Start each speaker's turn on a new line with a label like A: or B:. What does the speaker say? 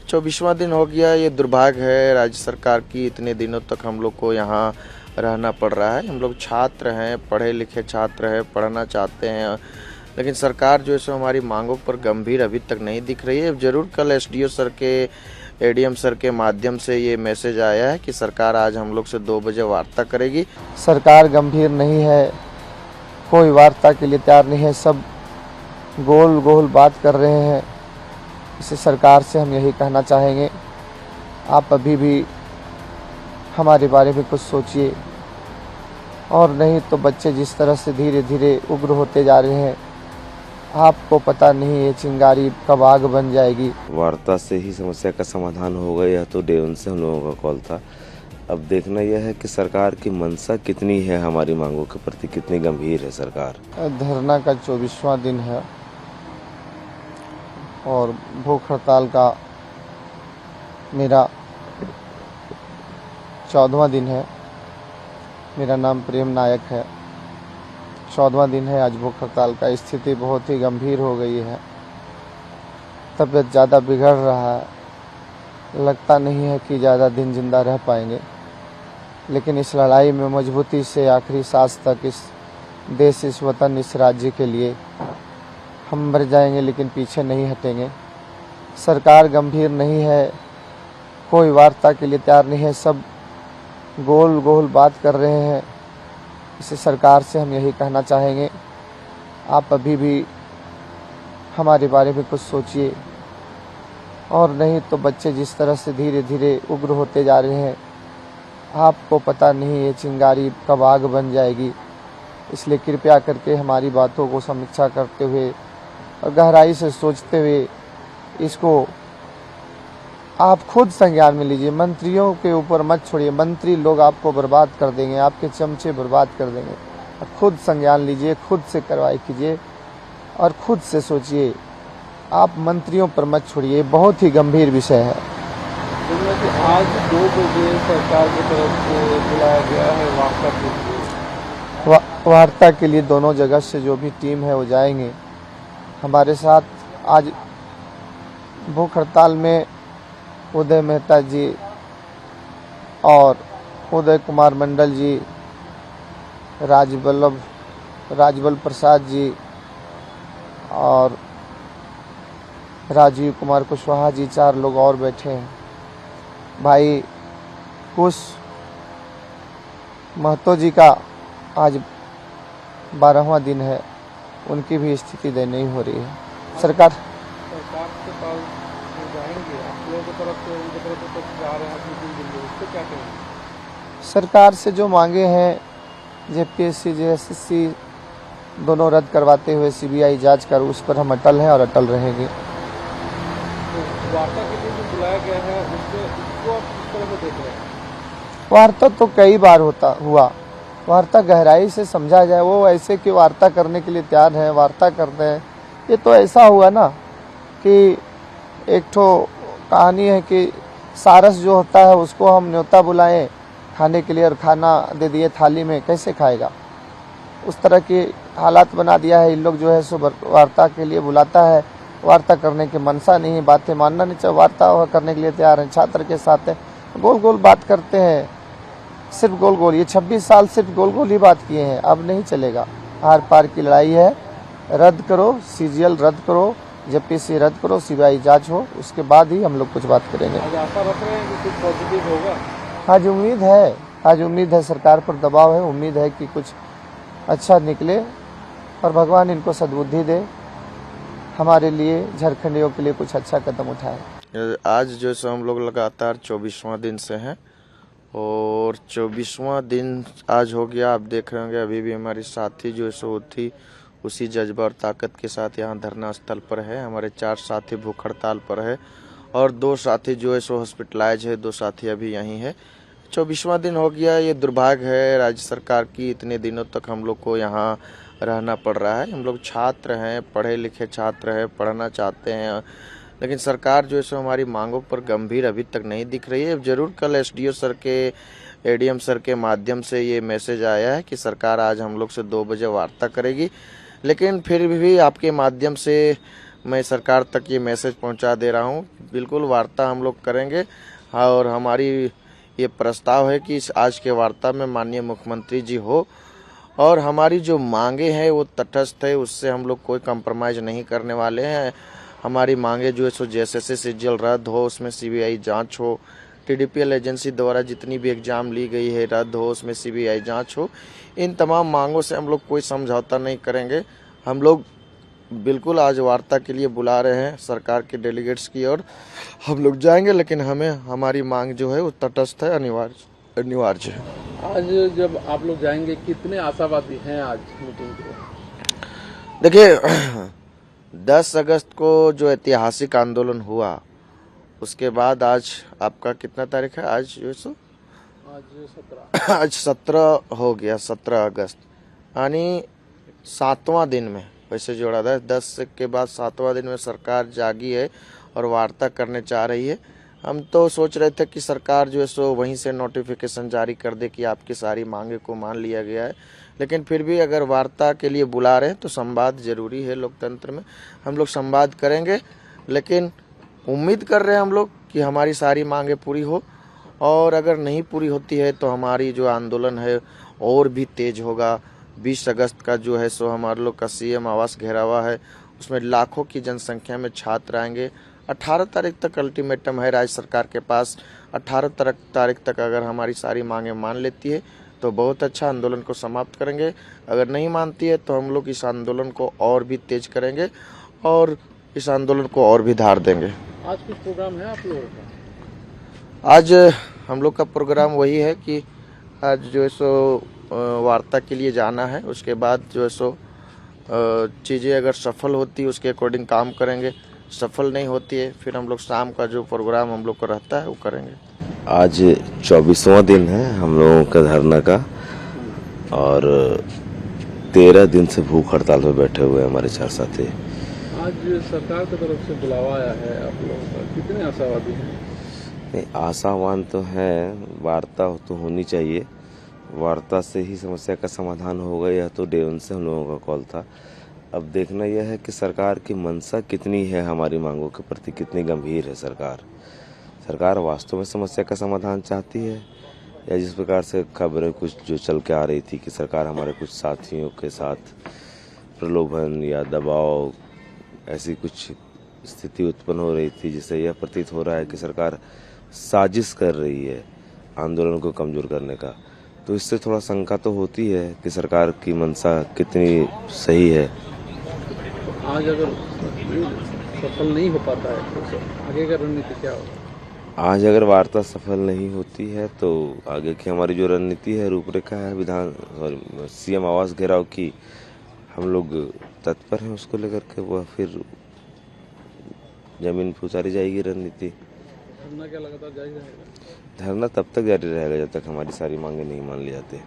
A: 24वां दिन हो गया। ये दुर्भाग्य है राज्य सरकार की, इतने दिनों तक हम लोग को यहाँ रहना पड़ रहा है। हम लोग छात्र हैं, पढ़े लिखे छात्र हैं, पढ़ना चाहते हैं, लेकिन सरकार जो है सो हमारी मांगों पर गंभीर अभी तक नहीं दिख रही है। ज़रूर कल एसडीओ सर के, एडीएम सर के माध्यम से ये मैसेज आया है कि सरकार आज हम लोग से 2 बजे वार्ता करेगी।
B: सरकार गंभीर नहीं है, कोई वार्ता के लिए तैयार नहीं है, सब गोल गोल बात कर रहे हैं। इसे सरकार से हम यही कहना चाहेंगे, आप अभी भी हमारे बारे में कुछ सोचिए, और नहीं तो बच्चे जिस तरह से धीरे धीरे उग्र होते जा रहे हैं, आपको पता नहीं ये चिंगारी कब आग बन जाएगी।
C: वार्ता से ही समस्या का समाधान होगा, यह तो डे 1 से हम लोगों का कॉल था। अब देखना यह है कि सरकार की मंशा कितनी है, हमारी मांगों के प्रति कितनी गंभीर है सरकार।
B: धरना का 24वां दिन है और भूख हड़ताल का मेरा 14वां दिन है। मेरा नाम प्रेम नायक है। 14वां दिन है आज भूख हड़ताल का। स्थिति बहुत ही गंभीर हो गई है, तबीयत ज़्यादा बिगड़ रहा है, लगता नहीं है कि ज़्यादा दिन जिंदा रह पाएंगे, लेकिन इस लड़ाई में मजबूती से आखिरी सांस तक इस देश, इस वतन, इस राज्य के लिए हम मर जाएंगे, लेकिन पीछे नहीं हटेंगे। सरकार गंभीर नहीं है, कोई वार्ता के लिए तैयार नहीं है, सब गोल गोल बात कर रहे हैं। इसे सरकार से हम यही कहना चाहेंगे, आप अभी भी हमारे बारे में कुछ सोचिए, और नहीं तो बच्चे जिस तरह से धीरे धीरे उग्र होते जा रहे हैं, आपको पता नहीं ये चिंगारी कब आग बन जाएगी। इसलिए कृपया करके हमारी बातों को समीक्षा करते हुए और गहराई से सोचते हुए इसको आप खुद संज्ञान में लीजिए। मंत्रियों के ऊपर मत छोड़िए, मंत्री लोग आपको बर्बाद कर देंगे, आपके चमचे बर्बाद कर देंगे। खुद संज्ञान लीजिए, खुद से कार्रवाई कीजिए और खुद से सोचिए। आप मंत्रियों पर मत छोड़िए, बहुत ही गंभीर विषय है।
D: आज 2 बजे सरकार की तरफ से बुलाया गया है वार्ता के लिए।
B: वार्ता के लिए दोनों जगह से जो भी टीम है वो जाएंगे हमारे साथ। आज भूख हड़ताल में उदय मेहता जी और उदय कुमार मंडल जी, राजबल प्रसाद जी और राजीव कुमार कुशवाहा जी, 4 लोग और बैठे हैं। भाई कुश महतो जी का आज 12वां दिन है, उनकी भी स्थिति दयनीय हो रही है। सरकार
D: के पास जाएंगे, आप लोगों की तरफ से उनकी तरफ से कुछ जा रहे हैं अपनी दिल्ली, उस पर क्या कहेंगे?
B: सरकार से जो मांगे हैं, जेपीएससी जेएसएससी दोनों रद्द करवाते हुए सीबीआई जांच कर, उस पर हम अटल हैं और अटल रहेंगे।
D: तो वार्ता के लिए जो बुलाया गया है उसको आप किस तरह से देख रहे हैं?
B: वार्ता तो कई बार हुआ, वार्ता गहराई से समझा जाए। वो ऐसे कि वार्ता करने के लिए तैयार हैं, वार्ता करते हैं। ये तो ऐसा हुआ ना कि एक ठो कहानी है कि सारस जो होता है उसको हम न्योता बुलाएं खाने के लिए और खाना दे दिए थाली में, कैसे खाएगा? उस तरह की हालात बना दिया है। इन लोग जो है सो वार्ता के लिए बुलाता है, वार्ता करने की मनसा नहीं, बातें मानना नहीं चाहिए, वार्ता करने के लिए तैयार हैं, छात्र के साथ है, गोल गोल बात करते हैं, सिर्फ गोल गोल। ये 26 साल सिर्फ गोल गोल ही बात किए हैं, अब नहीं चलेगा। आर पार की लड़ाई है। रद्द करो, सीजीएल रद्द करो, जेपीएससी रद्द करो, सीबीआई जांच हो, उसके बाद ही हम लोग कुछ बात करेंगे।
D: आज आशा रख रहे हैं कि कुछ पॉजिटिव होगा?
B: आज उम्मीद है, सरकार पर दबाव है, उम्मीद है कि कुछ अच्छा निकले और भगवान इनको सद्बुद्धि दे, हमारे लिए, झारखंडियों के लिए कुछ अच्छा कदम उठाए।
A: आज जो है हम लोग लगातार 24वां दिन से हैं और 24वां दिन आज हो गया। आप देख रहे होंगे अभी भी हमारी साथी जो है सो थी उसी जज्बा और ताकत के साथ यहाँ धरना स्थल पर है। हमारे 4 साथी भूख हड़ताल पर है और 2 साथी जो है सो हॉस्पिटलाइज है, 2 साथी अभी यहीं है। 24वां दिन हो गया। ये दुर्भाग्य है राज्य सरकार की, इतने दिनों तक हम लोग को यहाँ रहना पड़ रहा है। हम लोग छात्र हैं, पढ़े लिखे छात्र हैं, पढ़ना चाहते हैं, लेकिन सरकार जो है सो हमारी मांगों पर गंभीर अभी तक नहीं दिख रही है। ज़रूर कल एसडीओ सर के, एडीएम सर के माध्यम से ये मैसेज आया है कि सरकार आज हम लोग से 2 बजे वार्ता करेगी, लेकिन फिर भी आपके माध्यम से मैं सरकार तक ये मैसेज पहुंचा दे रहा हूं। बिल्कुल वार्ता हम लोग करेंगे और हमारी ये प्रस्ताव है कि आज के वार्ता में माननीय मुख्यमंत्री जी हो और हमारी जो मांगे हैं वो तटस्थ है, उससे हम लोग कोई कंप्रोमाइज़ नहीं करने वाले हैं। हमारी मांगे जो है सो जैसे से सीजीएल रद्द हो, उसमें सीबीआई जांच हो, टीडीपीएल एजेंसी द्वारा जितनी भी एग्जाम ली गई है रद्द हो, उसमें सीबीआई जांच हो। इन तमाम मांगों से हम लोग कोई समझौता नहीं करेंगे। हम लोग बिल्कुल आज वार्ता के लिए बुला रहे हैं सरकार के डेलीगेट्स की ओर हम लोग जाएंगे, लेकिन हमें हमारी मांग जो है वो तटस्थ है, अनिवार्य है।
D: आज जब आप लोग जाएंगे कितने आशावादी हैं आज मीटिंग के?
A: देखिए 10 अगस्त को जो ऐतिहासिक आंदोलन हुआ उसके बाद आज आपका कितना तारीख है? आज जो सो
D: आज
A: 17 हो गया, 17 अगस्त यानी 7वां दिन में वैसे जोड़ा था। 10 के बाद 7वां दिन में सरकार जागी है और वार्ता करने चाह रही है। हम तो सोच रहे थे कि सरकार जो है सो वहीं से नोटिफिकेशन जारी कर दे कि आपकी सारी मांगे को मान लिया गया है, लेकिन फिर भी अगर वार्ता के लिए बुला रहे हैं तो संवाद जरूरी है लोकतंत्र में। हम लोग संवाद करेंगे, लेकिन उम्मीद कर रहे हैं हम लोग कि हमारी सारी मांगे पूरी हो, और अगर नहीं पूरी होती है तो हमारी जो आंदोलन है और भी तेज होगा। 20 अगस्त का जो है सो हमारे लोग का सीएम आवास घेरावा है, उसमें लाखों की जनसंख्या में छात्र आएंगे। 18 तारीख तक अल्टीमेटम है राज्य सरकार के पास। 18 तारीख तक अगर हमारी सारी मांगे मान लेती है तो बहुत अच्छा, आंदोलन को समाप्त करेंगे। अगर नहीं मानती है तो हम लोग इस आंदोलन को और भी तेज करेंगे और इस आंदोलन को और भी धार देंगे।
D: आज कुछ प्रोग्राम है आप लोगों का?
A: आज हम लोग का प्रोग्राम वही है कि आज जो है सो वार्ता के लिए जाना है, उसके बाद जो है सो चीज़ें अगर सफल होती है उसके अकॉर्डिंग काम करेंगे, सफल नहीं होती है फिर हम लोग शाम का जो प्रोग्राम हम लोग को रहता है वो करेंगे।
C: आज 24वां दिन है हम लोगों का धरना का और 13 दिन से भूख हड़ताल पे बैठे हुए हैं हमारे 4 साथी।
D: आज सरकार की तरफ से बुलावा आया है आप लोगों का, कितने आशावादी हैं?
C: नहीं, आशावान तो हैं, वार्ता तो होनी चाहिए, वार्ता से ही समस्या का समाधान होगा। यह तो डे 1 से हम लोगों का कॉल था। अब देखना यह है कि सरकार की मंशा कितनी है, हमारी मांगों के प्रति कितनी गंभीर है सरकार वास्तव में समस्या का समाधान चाहती है, या जिस प्रकार से खबरें कुछ जो चल के आ रही थी कि सरकार हमारे कुछ साथियों के साथ प्रलोभन या दबाव ऐसी कुछ स्थिति उत्पन्न हो रही थी, जिससे यह प्रतीत हो रहा है कि सरकार साजिश कर रही है आंदोलन को कमजोर करने का। तो इससे थोड़ा शंका तो होती है कि सरकार की मंशा कितनी सही है।
D: आज अगर सफल नहीं हो पाता है तो आगे का रणनीति क्या होगा?
C: आज अगर वार्ता सफल नहीं होती है तो आगे की हमारी जो रणनीति है, रूपरेखा है सीएम आवास घेराव की, हम लोग तत्पर हैं उसको लेकर के। वह फिर जमीन पर उतारी जाएगी रणनीति।
D: धरना क्या लगातार जारी रहेगा?
C: धरना तब तक जारी रहेगा जब तक हमारी सारी मांगे नहीं मान ली जाती।